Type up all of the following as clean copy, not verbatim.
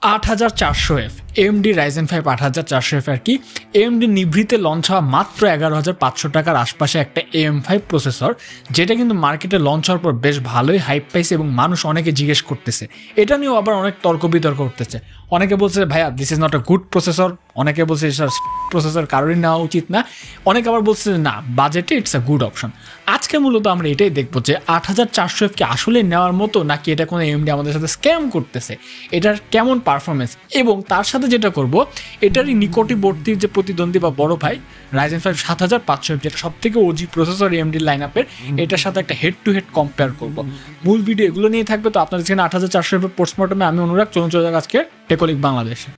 8400F AMD Ryzen 5 8400F আর কি AMD নিভৃতে launch হওয়া মাত্র 11,500 টাকার আশপাশে একটা AM5 প্রসেসর, যেটা কিন্তু মার্কেটে লঞ্চ হওয়ার পর বেশ ভালোই হাইপ পাইছে এবং মানুষ অনেকে জিজ্ঞেস করতেছে, এটা নিয়েও আবার অনেক তর্ক বিতর্ক করতেছে। অনেকে বলছে ভাইয়া this is not a good processor, অনেকে বলছে প্রসেসর কারোরই নেওয়া উচিত না, অনেকে আবার বলছে না বাজেটে ইটস আ গুড অপশন। আজকে মূলত আমরা এটাই দেখবো যে 8400F কি আসলে নেওয়ার মতো নাকি এটা কোনো AMD আমাদের সাথে স্ক্যাম করতেছে, এটার কেমন পারফরমেন্স, এবং তার সাথে যেটা করব এটারই নিকটবর্তী যে প্রতিদ্বন্দ্বী বা বড় ভাই Ryzen 5 7500F, যেটা সব থেকে ওজি প্রসেসর AMD লাইন আপের, এটার সাথে একটা হেড টু হেড কম্পেয়ার করব। মূল ভিডিও এগুলো নিয়ে থাকবে। তো আপনাদের যেখানে 8400F পোস্টমর্টমে আমি অনুরাগ, চলুন চলে যাক আজকে টেকনিক বাংলাদেশে।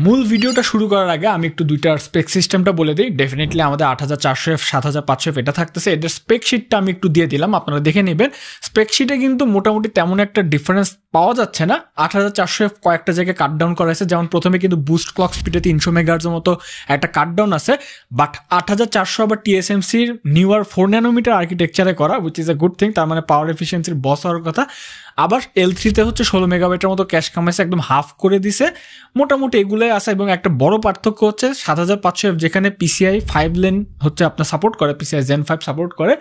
মূল ভিডিওটা শুরু করার আগে আমি একটু দুইটার স্পেক সিস্টেমটা বলে দিই। ডেফিনেটলি আমাদের 8400F 7500F এটা থাকতেছে, এদের স্পেক শিটটা আমি একটু দিয়ে দিলাম, আপনারা দেখে নেবেন। স্পেক শিটে কিন্তু মোটামুটি তেমন একটা ডিফারেন্স পাওয়া যাচ্ছে না। 8400F কয়েকটা জায়গায় কাট ডাউন করা হয়েছে, যেমন প্রথমে কিন্তু বুস্ট ক্লক স্পিডে 300 মেগাহার্টজের মতো একটা কাট ডাউন আছে, বাট 8400 আবার TSMCর নিউয়ার 4 ন্যানোমিটার আর্কিটেকচারে করা, which is a good thing, তার মানে পাওয়ার এফিসিয়েন্সির বস হওয়ার কথা। আবার L3-তে হচ্ছে 16 মেগাবাইটের মতো ক্যাশ কামাইছে, একদম হাফ করে দিছে। মোটামুটি এগুলোই আছে, এবং একটা বড় পার্থক্য হচ্ছে 7500F যেখানে PCI 5 লেন হচ্ছে আপনার সাপোর্ট করে, PCI Gen 5 সাপোর্ট করে,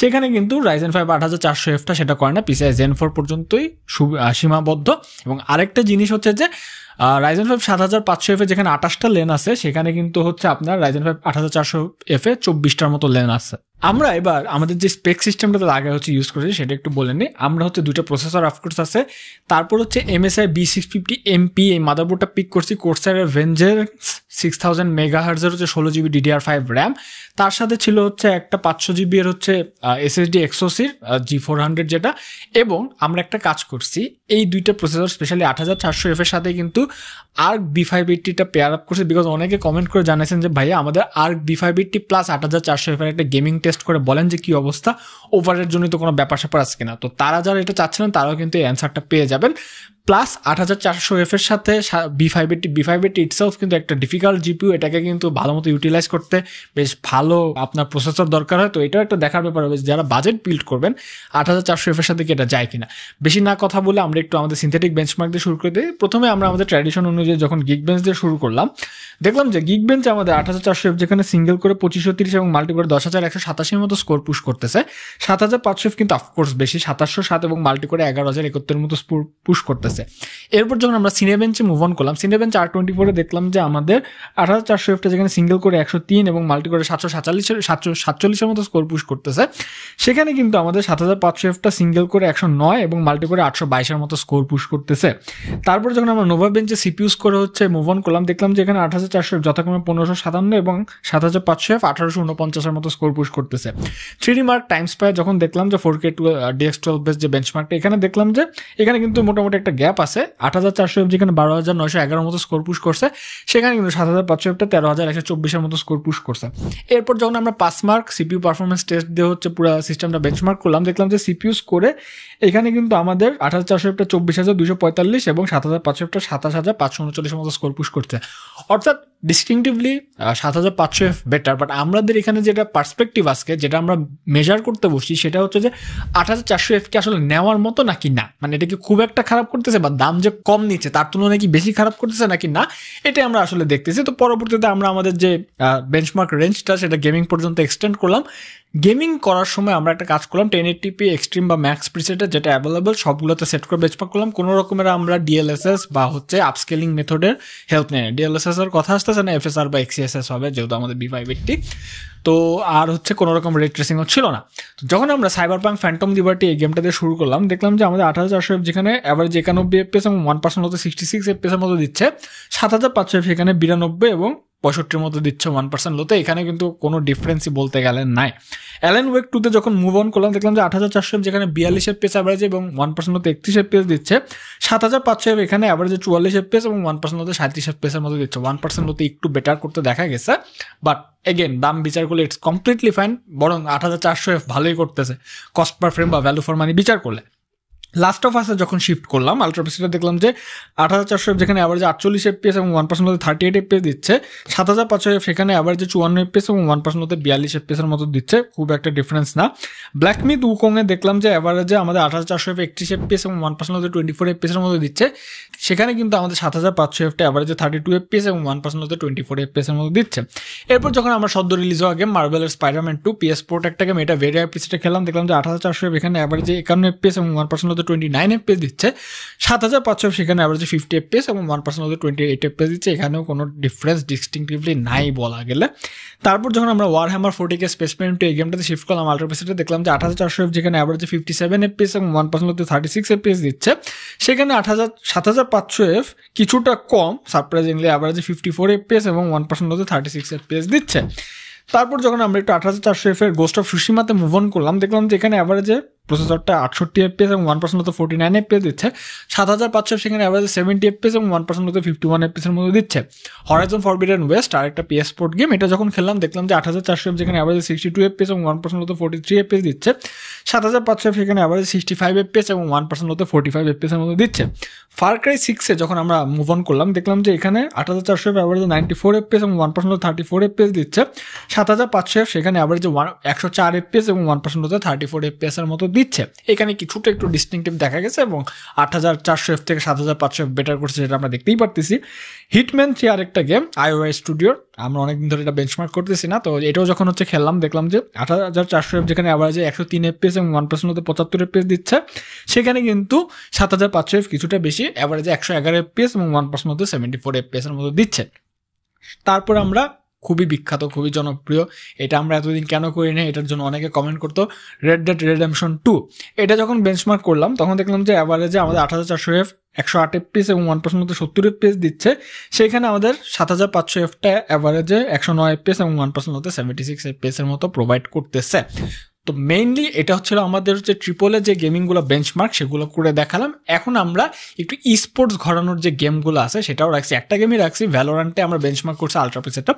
সেখানে কিন্তু Ryzen 5 8400Fটা সেটা করে না, PCI Gen 4 পর্যন্তই সীমাবদ্ধ। এবং আরেকটা জিনিস হচ্ছে যে Ryzen 5 7500F যেখানে 28টা লেন আছে, সেখানে কিন্তু হচ্ছে আপনার Ryzen 5 8400F 24টার মতো লেন আছে। আমরা এবার আমাদের যে স্পেক সিস্টেমটাতে আগে হচ্ছে ইউজ করেছি সেটা একটু বলে নিই। আমরা হচ্ছে দুইটা প্রসেসর অফকোর্স আছে, তারপর হচ্ছে MSI B650MP এই মাদারবোর্ডটা পিক করছি, কোর্সারের Vengeance 6000 মেগাহার্জের হচ্ছে 16GB DDR5 র্যাম, তার সাথে ছিল হচ্ছে একটা 500GB এর হচ্ছে SSD এক্সোসির G400 যেটা। এবং আমরা একটা কাজ করছি, এই দুইটা প্রসেসর স্পেশালি 8400F এর সাথে কিন্তু ARC B580টা পেয়ার আপ করছে, বিকজ অনেকে কমেন্ট করে জানাইছেন যে ভাইয়া আমাদের ARC B580 প্লাস 8400F এর একটা গেমিং টেস্ট করে বলেন যে কি অবস্থা, ওভারের জন্য তো কোনো ব্যাপার স্যাপার আছে কিনা। তো তারা যারা এটা চাচ্ছিলেন তারাও কিন্তু এই অ্যান্সারটা পেয়ে যাবেন। প্লাস 8400F এর সাথে B580 ইটসেলফ কিন্তু একটা ডিফিকাল্ট GPU, এটাকে কিন্তু ভালো মতো ইউটিলাইজ করতে বেশ ভালো আপনার প্রসেসর দরকার হয়। তো এটাও একটা দেখার ব্যাপার হবে যারা বাজেট বিল্ড করবেন 8400F এর সাথে কি এটা যায় কিনা। বেশি না কথা বলে আমরা একটু আমাদের সিনথেটিক বেঞ্চমার্ক দিয়ে শুরু করে দিই। প্রথমে আমরা আমাদের ট্র্যাডিশন অনুযায়ী যখন গিগবেঞ্চ দিয়ে শুরু করলাম, দেখলাম যে গিগবেঞ্চ আমাদের 8400F যেখানে সিঙ্গেল করে 2530 এবং মাল্টি করে 10187 মতো স্কোর পুশ করতেছে। 7500F কিন্তু অফকোর্স বেশি 2707 এবং মাল্টি করে 11071 মতো পুশ করতেছে। এরপর যখন আমরা সিনেবেঞ্চে মুভ অন করলাম, সিনেবেঞ্চ R24 দেখলাম যে আমাদের 8400F যেখানে সিঙ্গেল করে 103 এবং মাল্টি করে 747 মতো স্কোর পুশ করতেছে, সেখানে কিন্তু আমাদের 7500Fটা সিঙ্গেল করে 109 এবং মাল্টি করে 822 মতো স্কোর পুশ করতেছে। তারপর যখন আমরা নোভা বেঞ্চে সিপিইউ করে হচ্ছে মুভ অন করলাম, দেখলাম যে এখানে 8400F যথাক্রমে 1557 এবং 7500F 1849 মতো স্কোর পুশ করতেছে। 3D মার্ক টাইম স্পায়ার যখন দেখলাম যে 4K DX12 বেস যে বেঞ্চমার্কটা, এখানে দেখলাম যে এখানে কিন্তু মোটামুটি একটা গ্যাপ আছে। 8400F যেখানে 12911 মতো স্কোর পুশ করছে, সেখানে কিন্তু 7500Fটা 13124 মতো স্কোর পুশ করছে। এরপর যখন আমরা pass mark CPU performance test দিয়ে হচ্ছে পুরো সিস্টেমটা বেঞ্চমার্ক করলাম, দেখলাম যে CPU করে এখানে কিন্তু আমাদের 8400Fটা 24245 এবং 7500Fটা 27539 মতো স্কোর পুশ করছে। অর্থাৎ ডিস্টিংটিভলি 7500F বেটার। বাট আমাদের এখানে যেটা পার্সপেক্টিভ আজকে যেটা আমরা মেজার করতে বসি সেটা হচ্ছে যে 8400F কি আসলে নেওয়ার মতো নাকি না, মানে এটা কি খুব একটা খারাপ করতেছে বা দাম যে কম নিচ্ছে তার তুলনায় কি বেশি খারাপ করতেছে নাকি না, এটাই আমরা আসলে দেখতেছি। তো পরবর্তীতে আমরা আমাদের যে বেঞ্চমার্ক রেঞ্জটা সেটা গেমিং পর্যন্ত এক্সটেন্ড করলাম। গেমিং করার সময় আমরা একটা কাজ করলাম, 1080p এক্সট্রিম বা ম্যাক্স প্রিসেটে যেটা অ্যাভেলেবল সবগুলোতে সেট করে বেঞ্চমার্ক করলাম। কোনো রকমের আমরা DLSS বা হচ্ছে আপস্কেলিং মেথডের হেল্প নেই। DLSS এর কথা আসতেছে না, FSR বা XeSS হবে যেহেতু আমাদের B580। তো আর হচ্ছে কোনো রকম রে ট্রেসিংও ছিল না। তো যখন আমরা সাইবারপাঙ্ক ফ্যান্টম লিবার্টি এই গেমটা দিয়ে শুরু করলাম, দেখলাম যে আমাদের 8400F যেখানে অ্যাভারেজ 91 FPS এবং 1% মতো 66 FPS এর মতো দিচ্ছে, 7500F এখানে 92 এবং 65 মতো দিচ্ছে 1% লোতে। এখানে কিন্তু কোনো ডিফারেন্সই বলতে গেলে নাই। অ্যালেন ওয়েক 2তে যখন মুভ অন করলাম, দেখলাম যে 8400F যেখানে 42 FPS অ্যাভারেজ এবং 1% মতো 31 FPS দিচ্ছে, 7500F এখানে অ্যাভারেজে 44 FPS এবং 1% মতো 37 FPS এর মতো দিচ্ছে। 1% মতো একটু বেটার করতে দেখা গেছে, বাট এগেন দাম বিচার করলে ইটস কমপ্লিটলি ফাইন, বরং 8400F ভালোই করতেছে কস্ট পার ফ্রেম বা ভ্যালু ফর মানি বিচার করলে। লাস্ট অফ আসে যখন শিফট করলাম আলট্রা প্রসেসর দেখলাম যে 8400 যেখানে অ্যাভারেজে 48 FPS এবং 1% হতে 38 FPS দিচ্ছে, 7500 সেখানে অ্যাভারেজে 54 FPS এবং 1% হতে 42 FPS এর মতো দিচ্ছে, খুব একটা ডিফারেন্স না। ব্ল্যাকমিথ উকংয়ে দেখলাম যে অ্যাভারেজে আমাদের 8400 31 FPS এবং 1% হতে 24 FPS এর মতো দিচ্ছে, সেখানে কিন্তু আমাদের 7500 অ্যাভারেজে 32 FPS এবং 1% হতে 24 FPS এর মতো দিচ্ছে। এরপর যখন আমরা সদ্য রিলিজ হওয়া গেম মার্বেলের স্পাইডারম্যান 2 PS পোর্ট একটা গেম, এটা ভেরিয়া পিসিতে খেলাম, দেখলাম যে 8400 এখানে অ্যাভারেজে 51 FPS এবং 1% হতে 29 FPS দিচ্ছে, 7500 সেখানে অ্যাভারেজে 50 FPS এবং 1% হতে 28 FPS দিচ্ছে, এখানেও কোনো ডিফারেন্স ডিস্টিংটিভলি নাই বলা গেলে। তারপর যখন আমরা ওয়ারহ্যামার 40K স্পেস মেরিন 2 এই গেমটাতে শিফট করলাম আলট্রা পিসিতে, দেখলাম যে 8400 যেখানে অ্যাভারেজে 57 FPS এবং 1% হতে 36 FPS দিচ্ছে, সেখানে 7500 কিছুটা কম সারপ্রাইজিংলি অ্যাভারেজে 54 FPS এবং 1% হতে 36 FPS দিচ্ছে। তারপর যখন আমরা একটু 8400 এর গোস্ট অফ সুশিমাতে মুভ অন করলাম, দেখলাম যে এখানে অ্যাভারেজে প্রসেসরটা 68 FPS এবং 1% হতে 49 FPS দিচ্ছে, 7500 সেখানে অ্যাভারেজে 70 FPS এবং 1% হতে 51 FPS এর মধ্যে দিচ্ছে। হরাইজন ফরবিডেন ওয়েস্ট আর একটা PS পোর্ট গেম, এটা যখন খেললাম দেখলাম যে 8400 যেখানে অ্যাভারেজে 62 FPS এবং 1% হতে 43 FPS দিচ্ছে, 7500 সেখানে অ্যাভারেজে 65 FPS এবং 1% হতে 45 FPS এর মধ্যে দিচ্ছে। ফার ক্রাই 6 যখন আমরা মুভ অন করলাম, দেখলাম যে এখানে 8400 অ্যাভারেজে 94 FPS এবং 1% হতে 34 FPS দিচ্ছে, 7500 সেখানে অ্যাভারেজে 104 FPS এবং 1% হতে 34 FPS এর মতো দিচ্ছে। এখানে কিছুটা একটু ডিস্টিংটিভ দেখা গেছে এবং 8400 থেকে 7500 বেটার করছে, যেটা আমরা দেখতেই পারতেছি। হিটম্যান 3 আরেকটা গেম iOS স্টুডিওর, আমরা অনেকদিন ধরে এটা বেঞ্চমার্ক করতেছি না, তো এটাও যখন খেললাম দেখলাম যে 8400 যেখানে অ্যাভারেজে 103 FPS এবং 1% হতে 75 FPS দিচ্ছে, সেখানে কিন্তু 7500 কিছুটা বেশি অ্যাভারেজে 111 FPS এবং 1% হতে 74 FPS এর মতো দিচ্ছে। তারপর আমরা খুবই বিখ্যাত, খুবই জনপ্রিয়, এটা আমরা এতদিন কেন করি না, এটার জন্য অনেকে কমেন্ট করতো, রেড ডেড রেডেমশন 2। এটা যখন বেঞ্চমার্ক করলাম তখন দেখলাম যে অ্যাভারেজে আমাদের 8400 108 FPS এবং 1% হতে 70 FPS দিচ্ছে, সেখানে আমাদের 7500 অ্যাভারেজে 109 FPS এবং 1% হতে 76 FPS এর মতো প্রোভাইড করতেছে। তো মেইনলি এটা হচ্ছিল আমাদের ট্রিপলে যে গেমিংগুলো বেঞ্চমার্ক সেগুলো করে দেখালাম। এখন আমরা একটু ই স্পোর্টস ঘরানোর যে গেমগুলো আছে সেটাও রাখছি, একটা গেমই রাখছি, ভ্যালোরেন্টে আমরা বেঞ্চমার্ক করছি আলট্রা পিসিটা।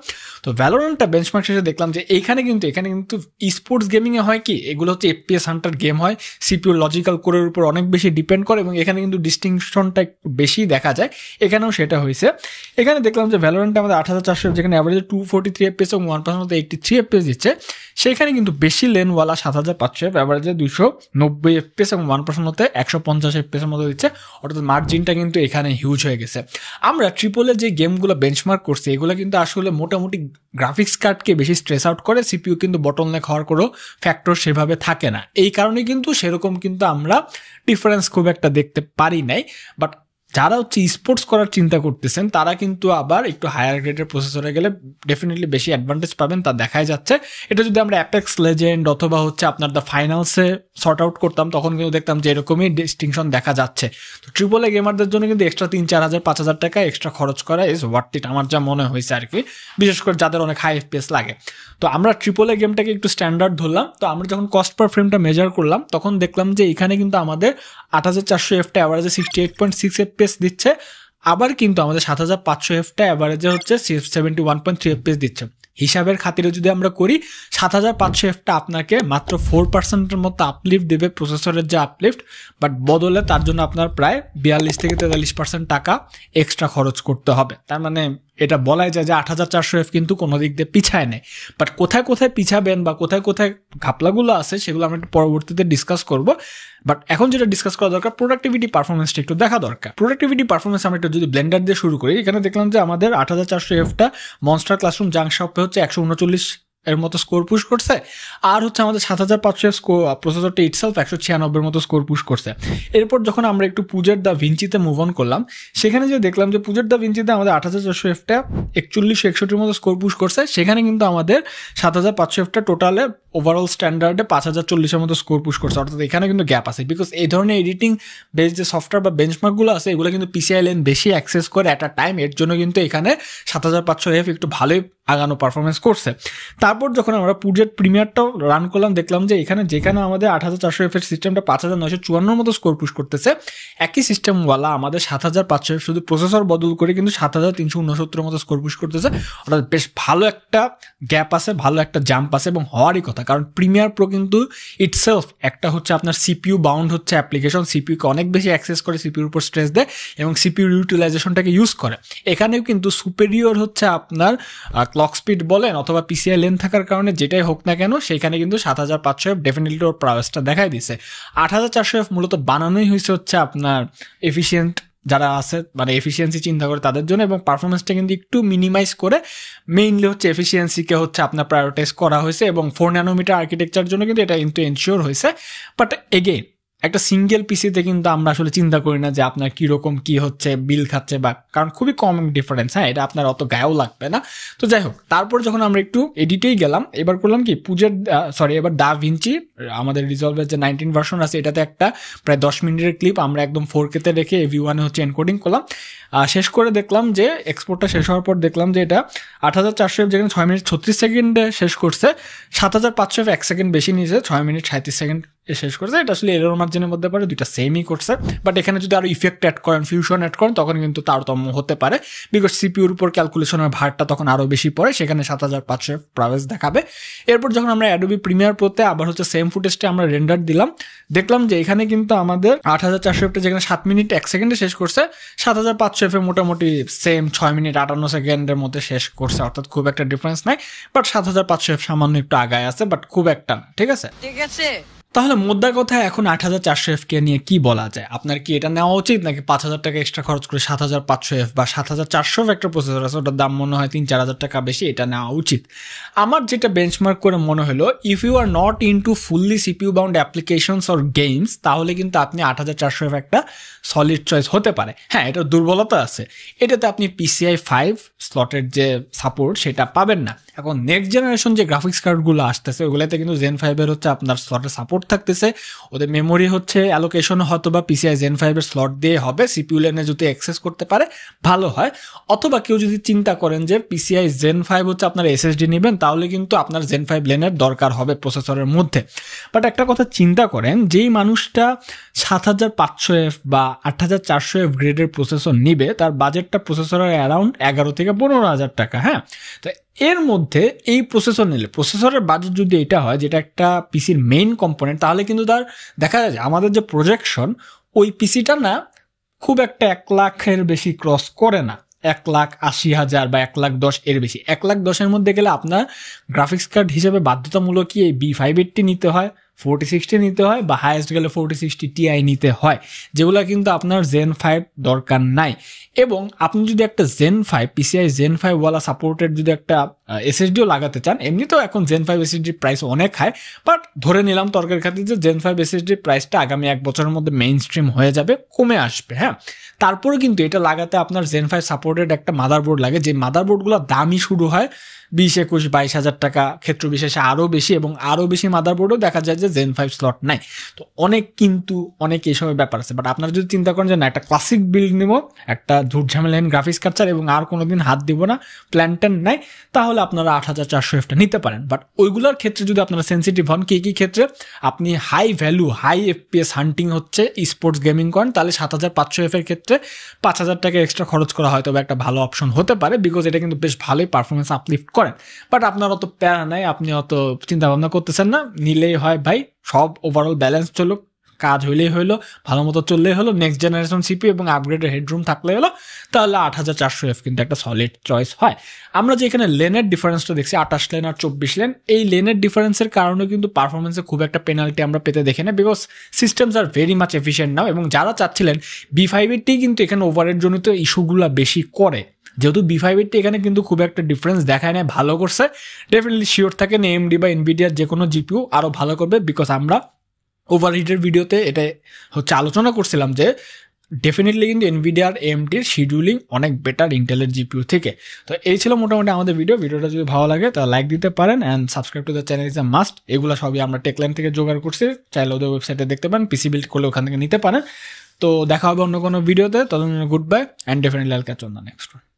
তো ভ্যালোরেন্টটা বেঞ্চমার্ক শেষে দেখলাম যে এখানে কিন্তু ই স্পোর্টস গেমিংয়ে হয় কি, এগুলো হচ্ছে FPS হান্টার গেম হয়, সিপিইউ লজিক্যাল কোরের উপর অনেক বেশি ডিপেন্ড করে এবং এখানে কিন্তু ডিস্টিংশনটা একটু বেশি দেখা যায়, এখানেও সেটা হয়েছে। এখানে দেখলাম যে ভ্যালোরেন্টে আমাদের 8400 যেখানে অ্যাভারেজে 243 FPS এবং 1% হতে 83 FPS দিচ্ছে, সেখানে কিন্তু বেশি লেনওয়ালা 7500 অ্যাভারেজে 290 FPS এবং 1% হতে 150 FPS এর মতো দিচ্ছে, অর্থাৎ মার্জিনটা কিন্তু এখানে হিউজ হয়ে গেছে। আমরা ট্রিপলে যে গেমগুলো বেঞ্চমার্ক করছি এগুলো কিন্তু আসলে মোটামুটি গ্রাফিক্স কার্ডকে বেশি স্ট্রেস আউট করে, সিপিইউ কিন্তু বটলনেক হওয়ার কোনো ফ্যাক্টর সেভাবে থাকে না, এই কারণে কিন্তু সেরকম কিন্তু আমরা ডিফারেন্স খুব একটা দেখতে পারি নাই। বাট যারা স্পোর্টস করার চিন্তা করতেছেন তারা কিন্তু আবার একটু হায়ার গ্রেডের প্রসেসরে গেলে ডেফিনেটলি বেশি অ্যাডভান্টেজ পাবেন, তা দেখাই যাচ্ছে। এটা যদি আমরা অ্যাপেক্স লেজেন্ড অথবা আপনার দ্য ফাইনালসে সর্ট আউট করতাম তখন কিন্তু দেখতাম যে এরকমই ডিস্টিংশন দেখা যাচ্ছে। তো ট্রিপল এ গেমারদের জন্য কিন্তু এক্সট্রা 3-4,000-5,000 টাকা এক্সট্রা খরচ করা ইজ ওয়ার্থ ইট, আমার যা মনে হয়েছে আর কি, বিশেষ করে যাদের অনেক হাই FPS লাগে। তো আমরা ট্রিপল এ গেমটাকে একটু স্ট্যান্ডার্ড ধরলাম, তো আমরা যখন কস্ট পার ফ্রেমটা মেজার করলাম তখন দেখলাম যে এখানে কিন্তু আমাদের 8400 টা অ্যাভারেজে 68.6 FPS দিচ্ছে, আবার কিন্তু আমাদের 7500 টা অ্যাভারেজে 71.3 FPS দিচ্ছে। হিসাবের খাতিরে যদি আমরা করি 7500 টা আপনাকে মাত্র 4%-এর মতো আপলিফট দেবে প্রসেসরের যে আপলিফট, বাট বদলে তার জন্য আপনার প্রায় 42-43% টাকা এক্সট্রা খরচ করতে হবে। তার মানে এটা বলাই যায় যে 8400 কিন্তু কোনো দিক দিয়ে পিছায় নেই। বাট কোথায় কোথায় পিছাবেন বা কোথায় কোথায় ঘাপলাগুলো আছে সেগুলো আমরা একটু পরবর্তীতে ডিসকাস করব। বাট এখন যেটা ডিসকাস করা দরকার, প্রোডাক্টিভিটি পারফরমেন্সটা একটু দেখা দরকার। প্রোডাক্টিভিটি পারফরমেন্স আমরা একটু যদি ব্লেন্ডার দিয়ে শুরু করি, এখানে দেখলাম যে আমাদের 8400 টা মনস্টার ক্লাসরুম জাংশপে 139 এর মতো স্কোর পুশ করছে, আর আমাদের 7500 প্রসেসরটা ইটসেলফ 196 মতো স্কোর পুশ করছে। এরপর যখন আমরা একটু পুজের দ্য ভিঞ্চিতে মুভ অন করলাম, সেখানে যে দেখলাম যে পুজের দ্য ভিঞ্চিতে আমাদের 8400 টা 4161 মতো স্কোর পুশ করছে, সেখানে কিন্তু আমাদের 7500 টা টোটালে ওভারঅল স্ট্যান্ডার্ডে 5040 মতো স্কোর পুশ করছে। অর্থাৎ এখানে কিন্তু গ্যাপ আছে, বিকজ এই ধরনের এডিটিং বেস যে সফটওয়্যার বা বেঞ্চমার্কগুলো আছে এগুলো কিন্তু পিসিআই লেন বেশি অ্যাক্সেস করে অ্যাট আ টাইম, এর জন্য কিন্তু এখানে 7500 একটু ভালোই আগানো পারফরমেন্স করছে। তারপর যখন আমরা পুজের প্রিমিয়ারটাও রান করলাম, দেখলাম যে যেখানে আমাদের 8400 এর সিস্টেমটা 5954 মতো স্কোর পুশ করতেছে, একই সিস্টেমওয়ালা আমাদের 7500 শুধু প্রসেসর বদল করে কিন্তু 7369 মতো স্কোর পুশ করতেছে। অর্থাৎ বেশ ভালো একটা গ্যাপ আছে, ভালো একটা জাম্প আছে এবং হওয়ারই কথা, কথা, কারণ প্রিমিয়ার প্রো কিন্তু ইটসেলফ একটা হচ্ছে আপনার সিপিইউ বাউন্ড হচ্ছে অ্যাপ্লিকেশন, সিপিইউকে অনেক বেশি অ্যাক্সেস করে, সিপিইউর উপর স্ট্রেস দেয় এবং সিপিইউ ইউটিলাইজেশনটাকে ইউজ করে। এখানেও কিন্তু সুপেরিয়র হচ্ছে আপনার ক্লক স্পিড বলেন অথবা পিসিআই লেন থাকার কারণে যেটাই হোক না কেন, সেখানে কিন্তু 7500F ডেফিনেটলি ওর প্রাইসটা দেখাই দিছে। 8400F মূলত বানানোই হয়েছে হচ্ছে আপনার এফিসিয়েন্ট যারা আছে, মানে এফিসিয়েন্সি চিন্তা করে তাদের জন্য, এবং পারফরমেন্সটা কিন্তু একটু মিনিমাইজ করে মেইনলি হচ্ছে এফিসিয়েন্সিকে হচ্ছে আপনার প্রায়োরিটাইজ করা হয়েছে, এবং 4 ন্যানোমিটার আর্কিটেকচার জন্য কিন্তু এটা কিন্তু এনশিওর হয়েছে। বাট এগেইন একটা সিঙ্গেল পিসিতে কিন্তু আমরা আসলে চিন্তা করি না যে আপনার কীরকম কী হচ্ছে বিল খাচ্ছে, বা কারণ খুবই কম ডিফারেন্স, হ্যাঁ এটা আপনার অত গায়েও লাগবে না। তো যাই হোক, তারপর যখন আমরা একটু এডিটেই গেলাম, এবার করলাম কি এবার দা ভিঞ্চি আমাদের রিজলভের যে 19 ভার্সন আছে, এটাতে একটা প্রায় 10 মিনিটের ক্লিপ আমরা একদম 4K-তে রেখে AV1 হচ্ছে এনকোডিং করলাম। শেষ করে দেখলাম যে এক্সপোর্টটা শেষ হওয়ার পর দেখলাম যে এটা 8400F যেখানে 6 মিনিট 36 সেকেন্ডে শেষ করছে, 7500F 1 সেকেন্ড বেশি নিয়েছে, 6 মিনিট 37 সেকেন্ড শেষ করছে। এটা আসলে এরর মার্জিনের মধ্যে পড়ে, দুইটা সেমই করছে, বাট এখানে যদি আরো ইফেক্ট অ্যাড করেন, ফিউশন অ্যাড করেন, তখন কিন্তু তারতম্য হতে পারে, বিকজ সিপিউর উপর ক্যালকুলেশনের ভারটা তখন আরো বেশি পড়ে, সেখানে 7500F প্রাইস দেখাবে। এরপর যখন আমরা অ্যাডোবি প্রিমিয়ার প্রোতে আবার হচ্ছে সেম ফুটেজটা আমরা রেন্ডার দিলাম, দেখলাম যে এখানে কিন্তু আমাদের 8400F যেখানে 7 মিনিট 1 সেকেন্ডে শেষ করছে, 7500F মোটামুটি সেম 6 মিনিট 58 সেকেন্ডের মধ্যে শেষ করছে, অর্থাৎ খুব একটা ডিফারেন্স নাই। বাট 7500F সামান্য একটু আগায় আছে, বাট খুব একটা না। ঠিক আছে, ঠিক আছে। তাহলে মোদ্দা কথা এখন 8400F কে নিয়ে কি বলা যায়? আপনার কি এটা নেওয়া উচিত, নাকি 5000 টাকা এক্সট্রা খরচ করে 7500F বা 7400F একটা প্রসেসর আছে, ওটার দাম মনে হয় 3-4000 টাকা বেশি, এটা নেওয়া উচিত? আমার যেটা বেঞ্চমার্ক করে মনে হলো, if you are not into fully CPU bound applications or games, তাহলে কিন্তু আপনি 8400F একটা সলিড চয়েস হতে পারে। হ্যাঁ, এটার দুর্বলতা আছে, এটাতে আপনি PCI 5 স্লটের যে সাপোর্ট সেটা পাবেন না। এখন নেক্সট জেনারেশন যে গ্রাফিক্স কার্ডগুলো আসতেছে, ওগুলোতে কিন্তু Zen 5 এর হচ্ছে আপনার স্লটের সাপোর্ট থাকতেছে, ওদের মেমোরি হচ্ছে অ্যালোকেশন হয়তো বা PCI Zen 5 এর স্লট দিয়ে হবে, সিপিইউ লেনে যদি অ্যাক্সেস করতে পারে ভালো হয়। অথবা কেউ যদি চিন্তা করেন যে PCI Zen 5 হচ্ছে আপনার SSD নেবেন, তাহলে কিন্তু আপনার Zen 5 লেনের দরকার হবে প্রসেসরের মধ্যে। বাট একটা কথা চিন্তা করেন, যেই মানুষটা 7500F বা 8400F গ্রেডের প্রসেসর নিবে, তার বাজেটটা প্রসেসরের অ্যারাউন্ড 11 থেকে 15,000 টাকা। হ্যাঁ, তো এর মধ্যে এই প্রসেসর নিলে, প্রসেসরের বাজেট যদি এটা হয় যেটা একটা পিসির মেইন কম্পোনেন্ট, তাহলে কিন্তু তার দেখা যায় আমাদের যে প্রজেকশন, ওই পিসিটা না খুব একটা 1 লাখের বেশি ক্রস করে না, 1,80,000 বা 1,10,000 এর বেশি। 1,10,000 মধ্যে গেলে আপনার গ্রাফিক্স কার্ড হিসেবে বাধ্যতামূলক কি এই B580 নিতে হয়, 4060 নিতে হয়, বা হাইয়েস্ট গেলে 4060 Ti নিতে হয়, যেগুলো কিন্তু আপনার Zen 5 দরকার নাই। এবং আপনি যদি একটা Zen 5 PCI Zen 5 ওয়ালা সাপোর্টেড যদি একটা SSDও লাগাতে চান, এমনিতেও এখন Zen 5 SSDর প্রাইস অনেক হাই, বাট ধরে নিলাম তর্কের খাতিরে যে Zen 5 SSDর প্রাইসটা আগামী 1 বছরের মধ্যে মেইন স্ট্রিম হয়ে যাবে, কমে আসবে। হ্যাঁ, তারপরে কিন্তু এটা লাগাতে আপনার Zen 5 সাপোর্টেড একটা মাদারবোর্ড লাগে, যে মাদারবোর্ডগুলোর দামই শুরু হয় 20-21-22,000 টাকা, ক্ষেত্র বিশেষে আরও বেশি, এবং আরও বেশি মাদারবোর্ডও দেখা যায় যে Zen 5 স্লট নাই। তো অনেক এইসবের ব্যাপার আছে। বাট আপনারা যদি চিন্তা করেন যে না, একটা ক্লাসিক বিল্ড নিব, একটা ঝুটঝামেলাহীন গ্রাফিক্স কার্ড চাই এবং আর কোনোদিন হাত দিব না, প্ল্যান নাই, তাহলে আপনারা 8400Fটা নিতে পারেন। বাট ওইগুলোর ক্ষেত্রে যদি আপনারা সেন্সিটিভ হন, কি ক্ষেত্রে আপনি হাই ভ্যালু হাই FPS হান্টিং হচ্ছে স্পোর্টস গেমিং করেন, তাহলে 7500F এর ক্ষেত্রে 5,000 টাকা এক্সট্রা খরচ করা হয়তো একটা ভালো অপশন হতে পারে, বিকজ এটা কিন্তু বেশ ভালোই পারফরমেন্স আপলিফট করেন। বাট আপনার অত প্যারা নাই, আপনি অত চিন্তা ভাবনা করতেছেন না, নিলেই হয় ভাই, সব ওভারঅল ব্যালেন্স চলুক, কাজ হইলেই হলো, ভালো মতো চললেই হলো, নেক্সট জেনারেশন সিপি এবং আপগ্রেডের হেডরুম থাকলে হলো, তাহলে 8400F কিন্তু একটা সলিড চয়েস হয়। আমরা যে এখানে লেনের ডিফারেন্সটা দেখছি, 28 লেন আর 24 লেন, এই লেনের ডিফারেন্সের কারণে কিন্তু পারফরমেন্সে খুব একটা পেনাল্টি আমরা পেতে দেখি না, because systems are very much efficient now. এবং যারা চাচ্ছিলেন B580 কিন্তু এখানে ওভারের জনিত ইস্যুগুলো বেশি করে, যেহেতু B580 এখানে কিন্তু খুব একটা ডিফারেন্স দেখায় না, ভালো করছে, ডেফিনেটলি শিওর থাকেন AMD বা এনভিডিয়ার যে কোনো জিপিইউ আরও ভালো করবে, বিকজ আমরা ওভারহিটের ভিডিওতে এটা হচ্ছে আলোচনা করছিলাম যে ডেফিনেটলি কিন্তু এনভিডিয়ার AMDর শিডিউলিং অনেক বেটার ইন্টেলের জিপিইউ থেকে। তো এই ছিল মোটামুটি আমাদের ভিডিওটা যদি ভালো লাগে তাহলে লাইক দিতে পারেন, and subscribe to the channel is a must. এগুলো সবই আমরা টেকলাইন থেকে জোগাড় করছি, চাইলে ওদের ওয়েবসাইটে দেখতে পারেন, পিসি বিল্ড করলে ওখান থেকে নিতে পারেন। তো দেখা হবে অন্য কোনো ভিডিওতে, ততদিন গুড বাই, অ্যান্ড ডেফিনেটলি আইল catch on the next one.